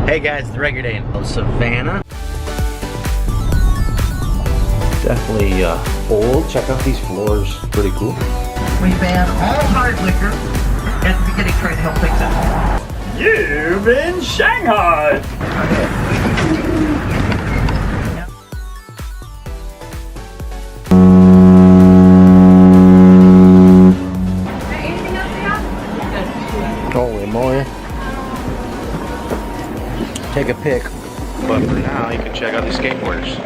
Hey guys, TheRykerDane. Savannah. Definitely old. Check out these floors. Pretty cool. We ban all hard liquor. At the beginning, trying to help fix it. You've been Shanghai. Anything else you Holy moly. Take a pic. But for now, you can check out these skateboarders.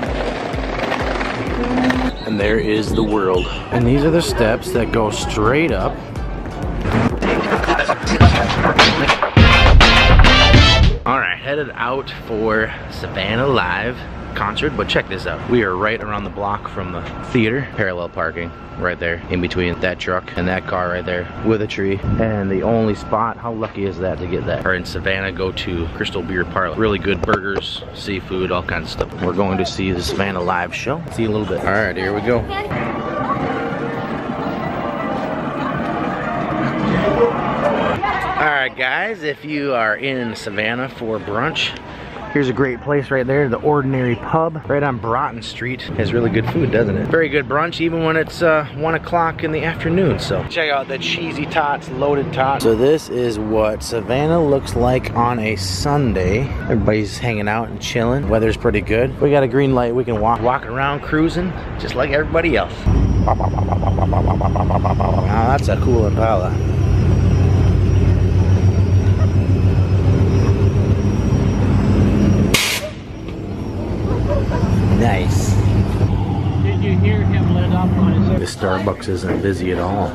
And there is the world. And these are the steps that go straight up. Alright, headed out for Savannah Live concert, but check this out. We are right around the block from the theater. Parallel parking right there in between that truck and that car right there with a tree. And the only spot, how lucky is that to get that? Or in Savannah, go to Crystal Beer Parlor. Really good burgers, seafood, all kinds of stuff. We're going to see the Savannah Live show. See you a little bit. Alright, here we go. Alright guys, if you are in Savannah for brunch, here's a great place right there, the Ordinary Pub, right on Broughton Street. Has really good food, doesn't it? Very good brunch, even when it's 1 o'clock in the afternoon. So check out the cheesy tots, loaded tots. So this is what Savannah looks like on a Sunday. Everybody's hanging out and chilling. Weather's pretty good. We got a green light. We can walk around cruising just like everybody else. Now that's a cool Impala. Nice. Did you hear him let up on his... The Starbucks isn't busy at all.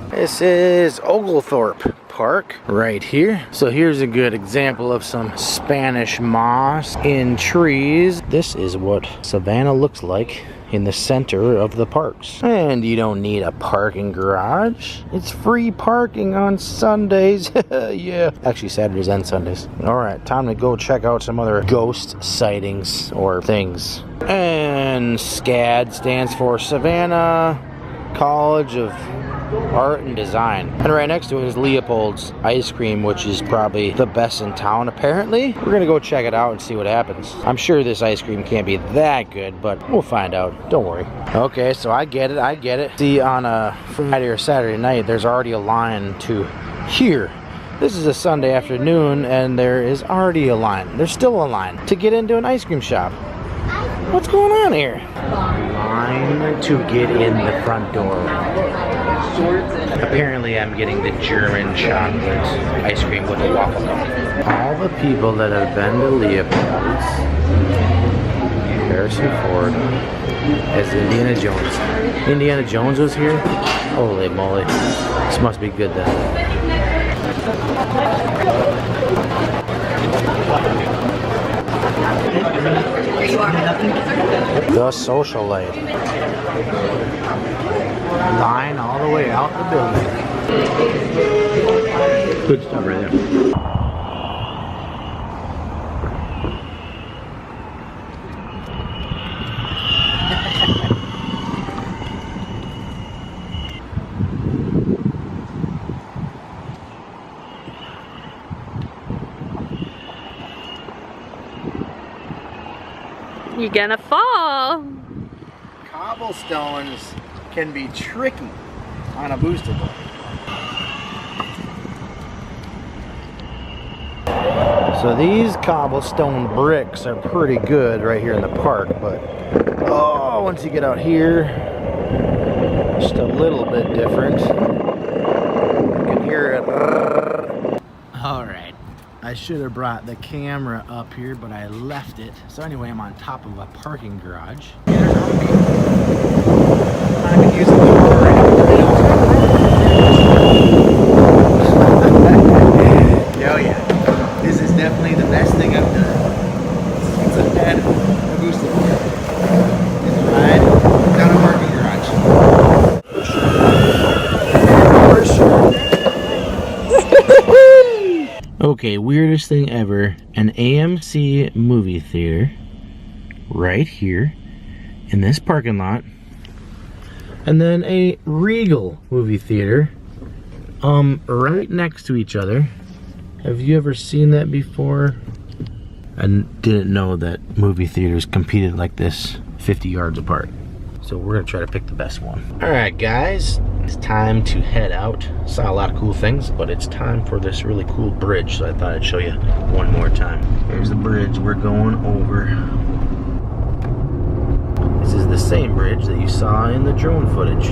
This is Oglethorpe Park right here. So here's a good example of some Spanish moss in trees. This is what Savannah looks like in the center of the parks. And you don't need a parking garage. It's free parking on Sundays. Yeah. Actually, Saturdays and Sundays. All right, time to go check out some other ghost sightings or things. And SCAD stands for Savannah College of Art and Design. And right next to it is Leopold's Ice Cream, which is probably the best in town apparently. We're gonna go check it out and see what happens. I'm sure this ice cream can't be that good, but we'll find out. Don't worry. Okay, so I get it. See, on a Friday or Saturday night, there's already a line to here. This is a Sunday afternoon, and there is already a line. There's still a line to get into an ice cream shop. What's going on here? Line to get in the front door. Apparently I'm getting the German chocolate ice cream with a waffle cone. All the people that have been to Leopold's, Harrison Ford as Indiana Jones. Indiana Jones was here? Holy moly. This must be good then. The Socialite. Line all the way out the building. Good stuff right there. You're gonna fall. Cobblestones can be tricky on a booster board. So these cobblestone bricks are pretty good right here in the park, but oh, once you get out here, just a little bit different. You can hear it. All right. I should have brought the camera up here, but I left it. So anyway, I'm on top of a parking garage. I'm using the Oh yeah, this is definitely the best thing I've done since I've had a booster board. Is a ride down a parking garage. For sure. Okay, weirdest thing ever, an AMC movie theater right here in this parking lot, and then a Regal movie theater right next to each other Have you ever seen that before? I didn't know that movie theaters competed like this 50 yards apart. So we're gonna try to pick the best one. All right, guys, it's time to head out. Saw a lot of cool things, but it's time for this really cool bridge. So I thought I'd show you one more time. Here's the bridge we're going over. This is the same bridge that you saw in the drone footage.